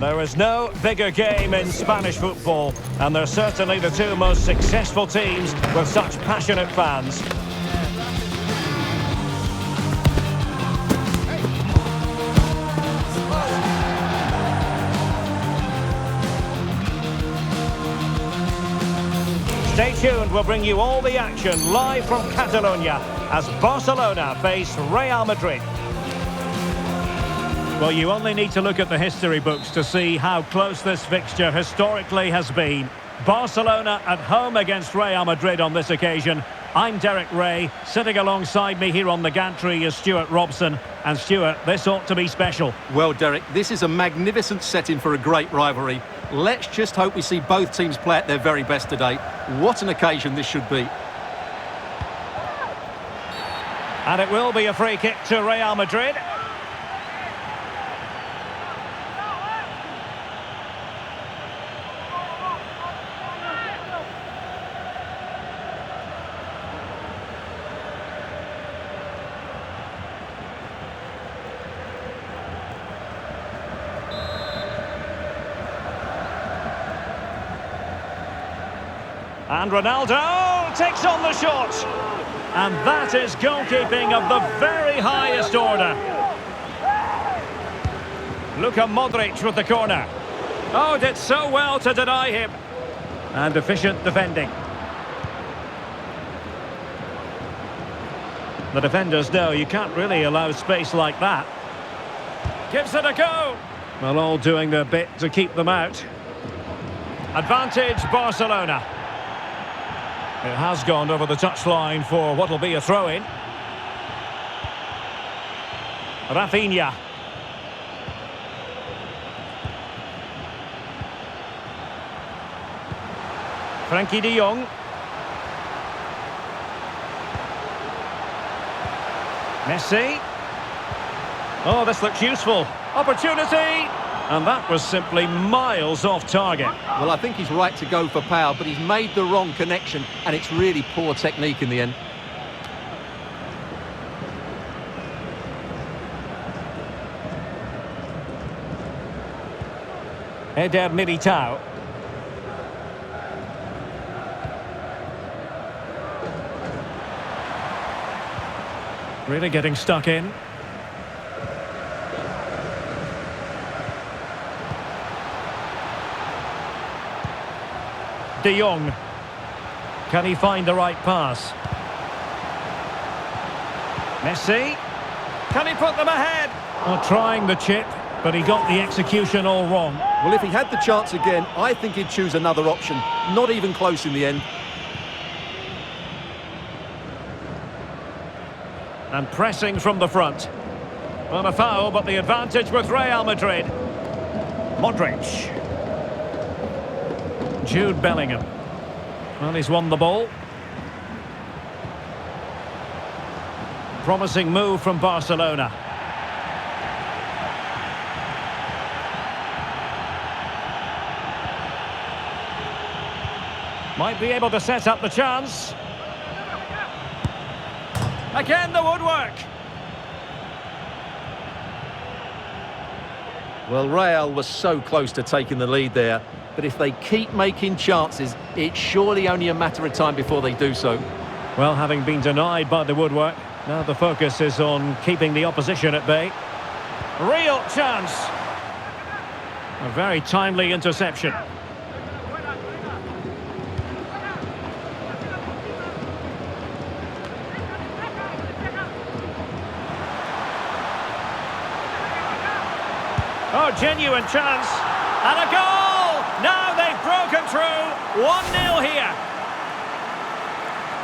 There is no bigger game in Spanish football, and they're certainly the two most successful teams with such passionate fans. Stay tuned, we'll bring you all the action live from Catalonia as Barcelona face Real Madrid. Well, you only need to look at the history books to see how close this fixture historically has been. Barcelona at home against Real Madrid on this occasion. I'm Derek Ray. Sitting alongside me here on the gantry is Stuart Robson. And Stuart, this ought to be special. Well, Derek, this is a magnificent setting for a great rivalry. Let's just hope we see both teams play at their very best today. What an occasion this should be. And it will be a free kick to Real Madrid. And Ronaldo takes on the shot. And that is goalkeeping of the very highest order. Luka Modric with the corner. Oh, did so well to deny him. And efficient defending. The defenders know you can't really allow space like that. Gives it a go. Well, all doing their bit to keep them out. Advantage Barcelona. It has gone over the touchline for what will be a throw-in. Rafinha. Frankie de Jong. Messi. Oh, this looks useful. Opportunity! And that was simply miles off target. Well, I think he's right to go for power, but he's made the wrong connection, and it's really poor technique in the end. Eder Militao. Really getting stuck in. De Jong. Can he find the right pass? Messi. Can he put them ahead? Well, trying the chip, but he got the execution all wrong. Well, if he had the chance again, I think he'd choose another option. Not even close in the end. And pressing from the front. Well, a foul, but the advantage with Real Madrid. Modric. Jude Bellingham. Well, he's won the ball. Promising move from Barcelona. Might be able to set up the chance. Again, the woodwork. Well, Real was so close to taking the lead there. But if they keep making chances, it's surely only a matter of time before they do so. Well, having been denied by the woodwork, now the focus is on keeping the opposition at bay. Real chance. A very timely interception. Oh, genuine chance. And a goal! Now they've broken through. 1-0 here.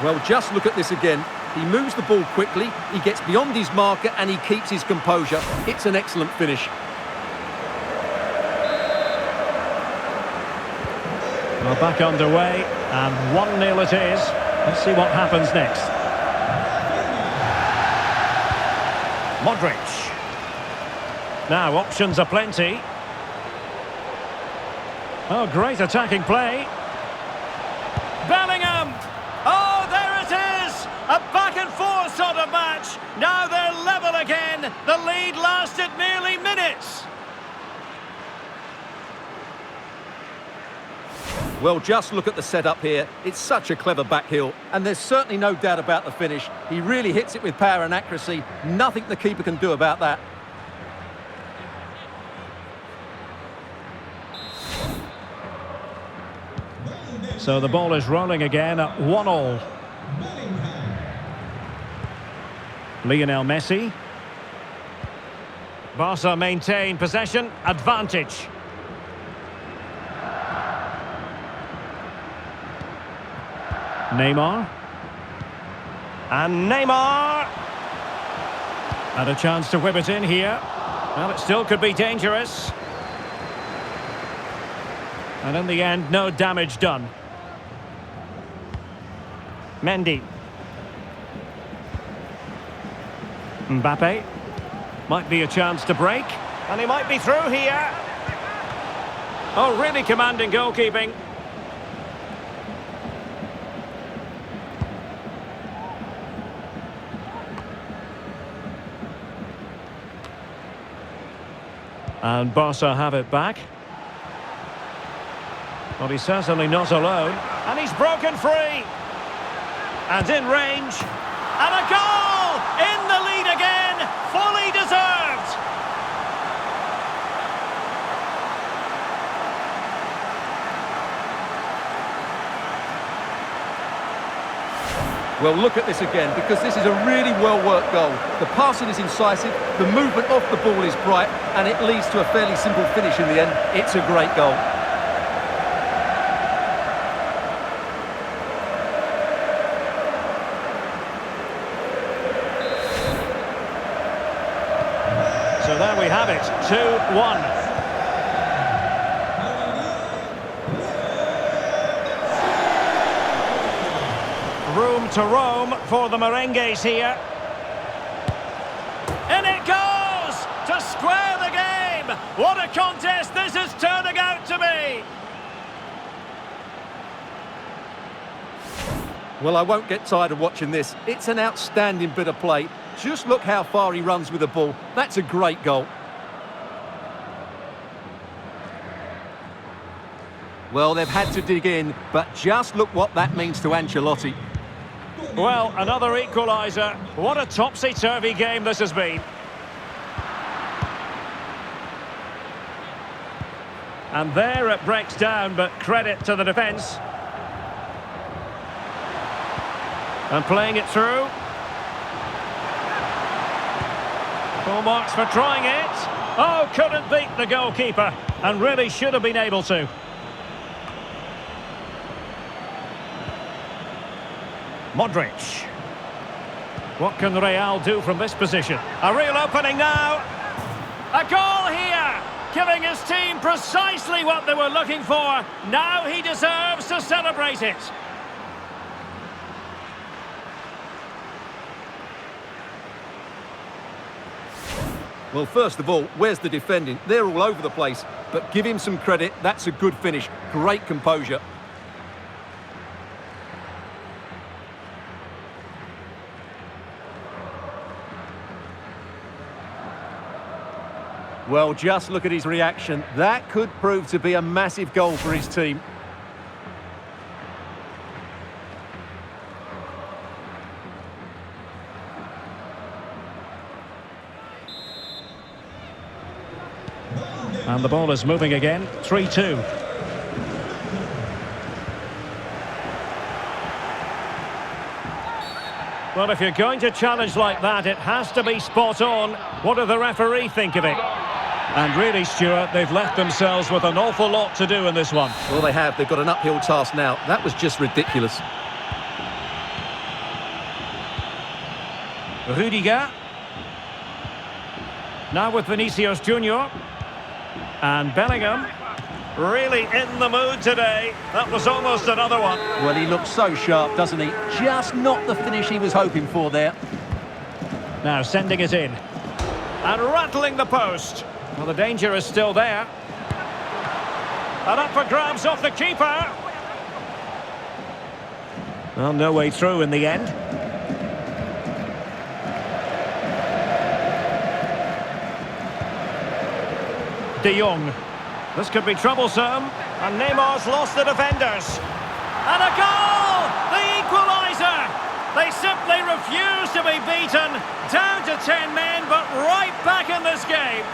Well, just look at this again. He moves the ball quickly, he gets beyond his marker and he keeps his composure. It's an excellent finish. Well, back underway, and 1-0 it is. Let's see what happens next. Modric. Now, options are plenty. Oh, great attacking play. Bellingham! Oh, there it is! A back-and-forth sort of match. Now they're level again. The lead lasted merely minutes. Well, just look at the setup here. It's such a clever back heel, and there's certainly no doubt about the finish. He really hits it with power and accuracy. Nothing the keeper can do about that. So the ball is rolling again at 1-1. Lionel Messi. Barca maintain possession, advantage. Neymar. And Neymar! Had a chance to whip it in here. Well, it still could be dangerous. And in the end, no damage done. Mendy. Mbappe. Might be a chance to break. And he might be through here. Oh, really commanding goalkeeping. And Barca have it back. Well, he's certainly not alone. And he's broken free. And in range. And a goal! In the lead again! Fully deserved! Well, look at this again, because this is a really well-worked goal. The passing is incisive, the movement off the ball is bright, and it leads to a fairly simple finish in the end. It's a great goal. So there we have it, 2-1. Room to roam for the merengues here. In it goes! To square the game! What a contest this is turning out to be! Well, I won't get tired of watching this. It's an outstanding bit of play. Just look how far he runs with the ball. That's a great goal. Well, they've had to dig in, but just look what that means to Ancelotti. Well, another equaliser. What a topsy-turvy game this has been. And there it breaks down, but credit to the defence. And playing it through. Full marks for trying it. Oh, couldn't beat the goalkeeper. And really should have been able to. Modric. What can Real do from this position? A real opening now. A goal here, giving his team precisely what they were looking for. Now he deserves to celebrate it. Well, first of all, where's the defending? They're all over the place. But give him some credit. That's a good finish. Great composure. Well, just look at his reaction. That could prove to be a massive goal for his team. And the ball is moving again, 3-2. Well, if you're going to challenge like that, it has to be spot on. What do the referee think of it? And really, Stuart, they've left themselves with an awful lot to do in this one. Well, they have. They've got an uphill task now. That was just ridiculous. Rudiger. Now with Vinicius Junior. And Bellingham. Really in the mood today. That was almost another one. Well, he looks so sharp, doesn't he? Just not the finish he was hoping for there. Now sending it in. And rattling the post. Well, the danger is still there. And up for grabs off the keeper. Well, no way through in the end. De Jong. This could be troublesome. And Neymar's lost the defenders. And a goal! The equaliser! They simply refuse to be beaten. Down to 10 men, but right back in this game.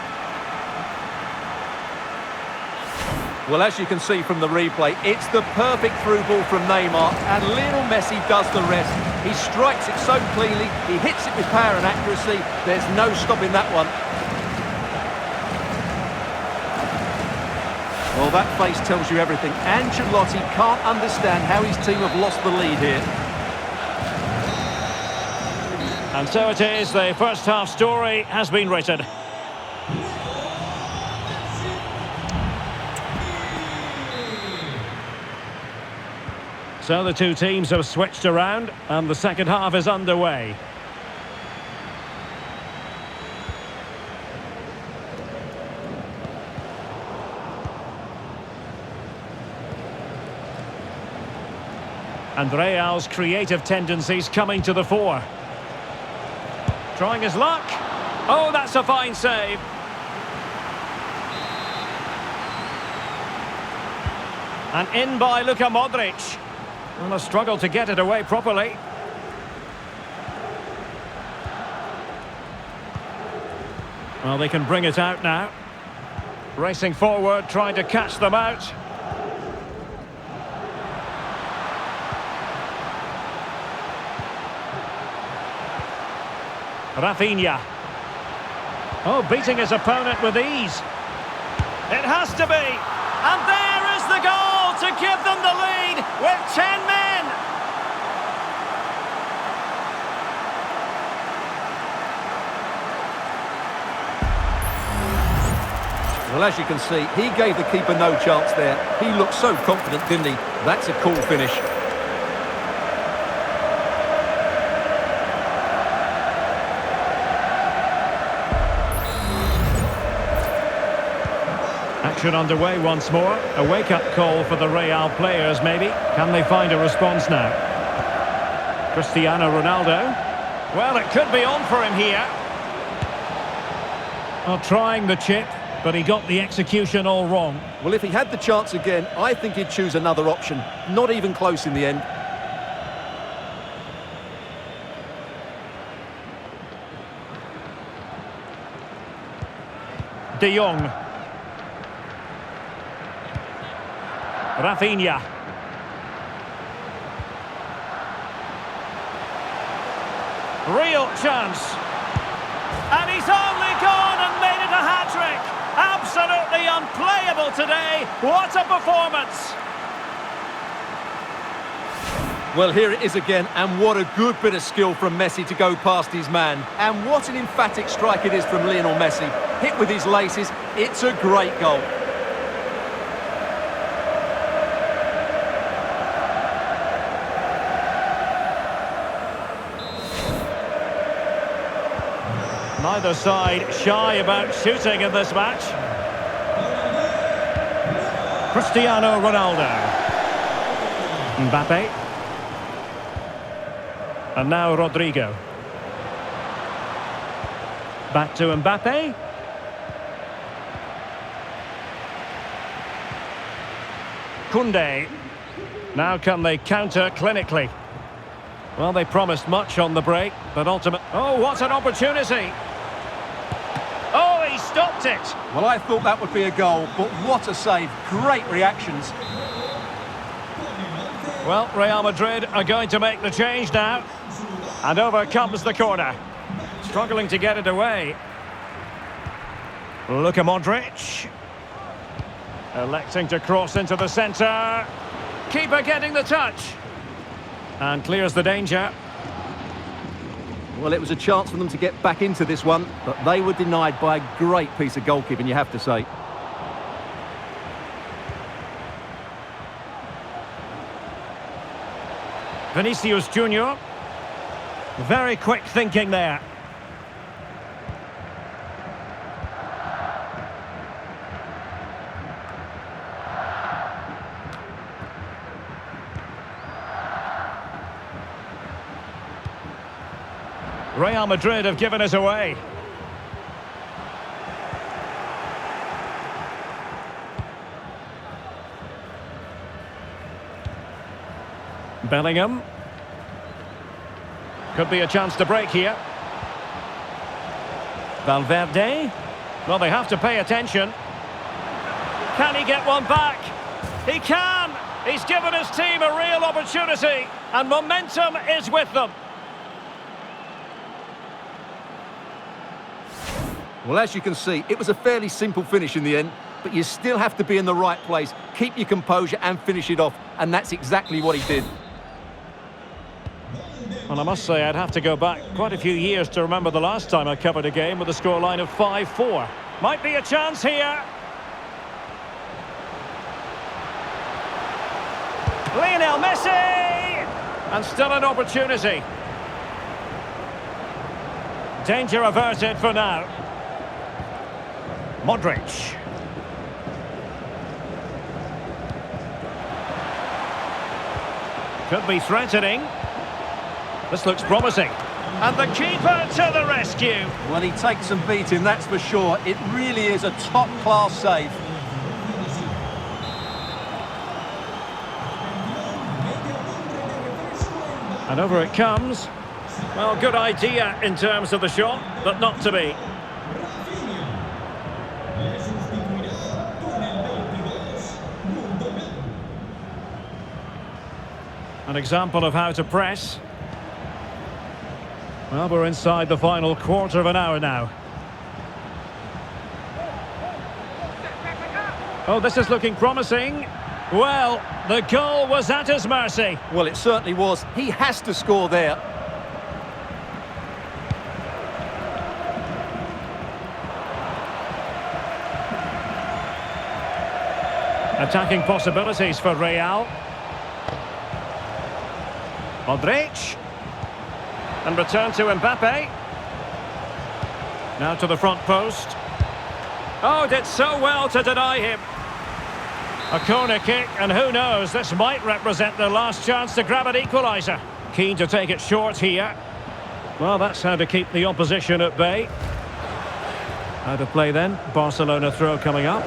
Well, as you can see from the replay, it's the perfect through ball from Neymar, and Lionel Messi does the rest. He strikes it so cleanly, he hits it with power and accuracy. There's no stopping that one. Well, that face tells you everything. Ancelotti can't understand how his team have lost the lead here. And so it is, the first half story has been written. So the two teams have switched around and the second half is underway. And Real's creative tendencies coming to the fore. Trying his luck. Oh, that's a fine save. And in by Luka Modric. Well, a struggle to get it away properly. Well, they can bring it out now. Racing forward, trying to catch them out. Rafinha. Oh, beating his opponent with ease. It has to be. And there is the goal to give them the lead with 10 men. Well, as you can see, he gave the keeper no chance there. He looked so confident, didn't he? That's a cool finish. Action underway once more. A wake-up call for the Real players, maybe. Can they find a response now? Cristiano Ronaldo. Well, it could be on for him here. Well, trying the chip, but he got the execution all wrong. Well, if he had the chance again, I think he'd choose another option. Not even close in the end. De Jong. Rafinha. Real chance. And he's only gone and made it a hat-trick. Absolutely unplayable today. What a performance. Well, here it is again, and what a good bit of skill from Messi to go past his man. And what an emphatic strike it is from Lionel Messi. Hit with his laces, it's a great goal. Neither side shy about shooting in this match. Cristiano Ronaldo. Mbappe. And now Rodrigo. Back to Mbappe. Koundé. Now can they counter clinically? Well, they promised much on the break, but ultimately... Oh, what an opportunity! Oh, he stopped it! Well, I thought that would be a goal, but what a save. Great reactions. Well, Real Madrid are going to make the change now. And over comes the corner. Struggling to get it away. Luka Modric. Electing to cross into the centre. Keeper getting the touch. And clears the danger. Well, it was a chance for them to get back into this one, but they were denied by a great piece of goalkeeping, you have to say. Vinícius Junior. Very quick thinking there. Real Madrid have given us away. Bellingham. Could be a chance to break here. Valverde. Well, they have to pay attention. Can he get one back? He can! He's given his team a real opportunity, and momentum is with them. Well, as you can see, it was a fairly simple finish in the end, but you still have to be in the right place, keep your composure and finish it off, and that's exactly what he did. Well, I must say I'd have to go back quite a few years to remember the last time I covered a game with a scoreline of 5-4. Might be a chance here. Lionel Messi! And still an opportunity. Danger averted for now. Modric. Could be threatening. This looks promising. And the keeper to the rescue. Well, he takes some beating, that's for sure. It really is a top-class save. And over it comes. Well, good idea in terms of the shot, but not to be. An example of how to press. Well, we're inside the final quarter of an hour now. Oh, this is looking promising. Well, the goal was at his mercy. Well, it certainly was. He has to score there. Attacking possibilities for Real. Modric. And return to Mbappe. Now to the front post. Oh, did so well to deny him. A corner kick, and who knows, this might represent their last chance to grab an equaliser. Keen to take it short here. Well, that's how to keep the opposition at bay. How to play then. Barcelona throw coming up.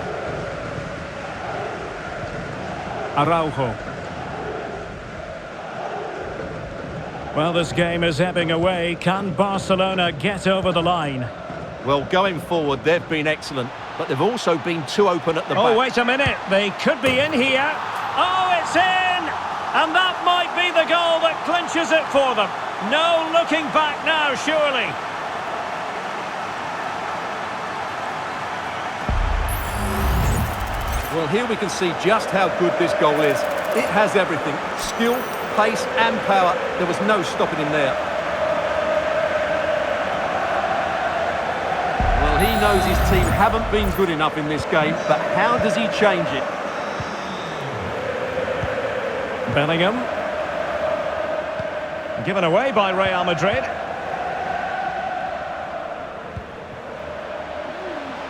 Araujo. Well, this game is ebbing away. Can Barcelona get over the line? Well, going forward, they've been excellent, but they've also been too open at the back. Oh, wait a minute. They could be in here. Oh, it's in! And that might be the goal that clinches it for them. No looking back now, surely. Well, here we can see just how good this goal is. It has everything. Skill, pace and power. There was no stopping him there. Well, he knows his team haven't been good enough in this game, but how does he change it? Bellingham. Given away by Real Madrid.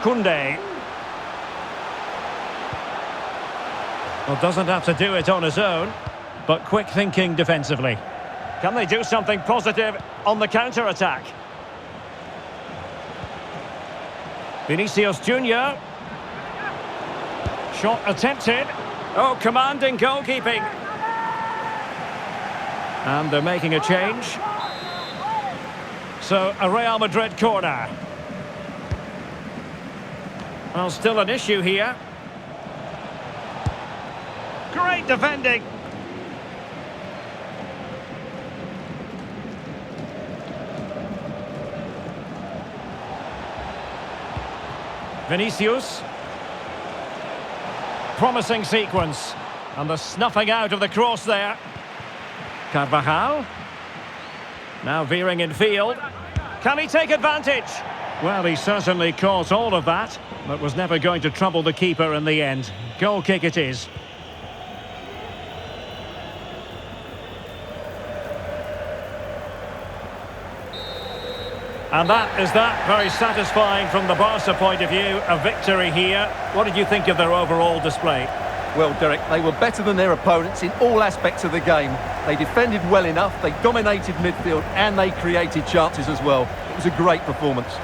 Koundé. Well, doesn't have to do it on his own, but quick thinking defensively. Can they do something positive on the counter-attack? Vinícius Junior. Shot attempted. Oh, commanding goalkeeping. And they're making a change. So, a Real Madrid corner. Well, still an issue here. Great defending. Vinícius. Promising sequence. And the snuffing out of the cross there. Carvajal. Now veering in field. Can he take advantage? Well, he certainly caught all of that, but was never going to trouble the keeper in the end. Goal kick it is. And that is that. Very satisfying from the Barca point of view. A victory here. What did you think of their overall display? Well, Derek, they were better than their opponents in all aspects of the game. They defended well enough, they dominated midfield, and they created chances as well. It was a great performance.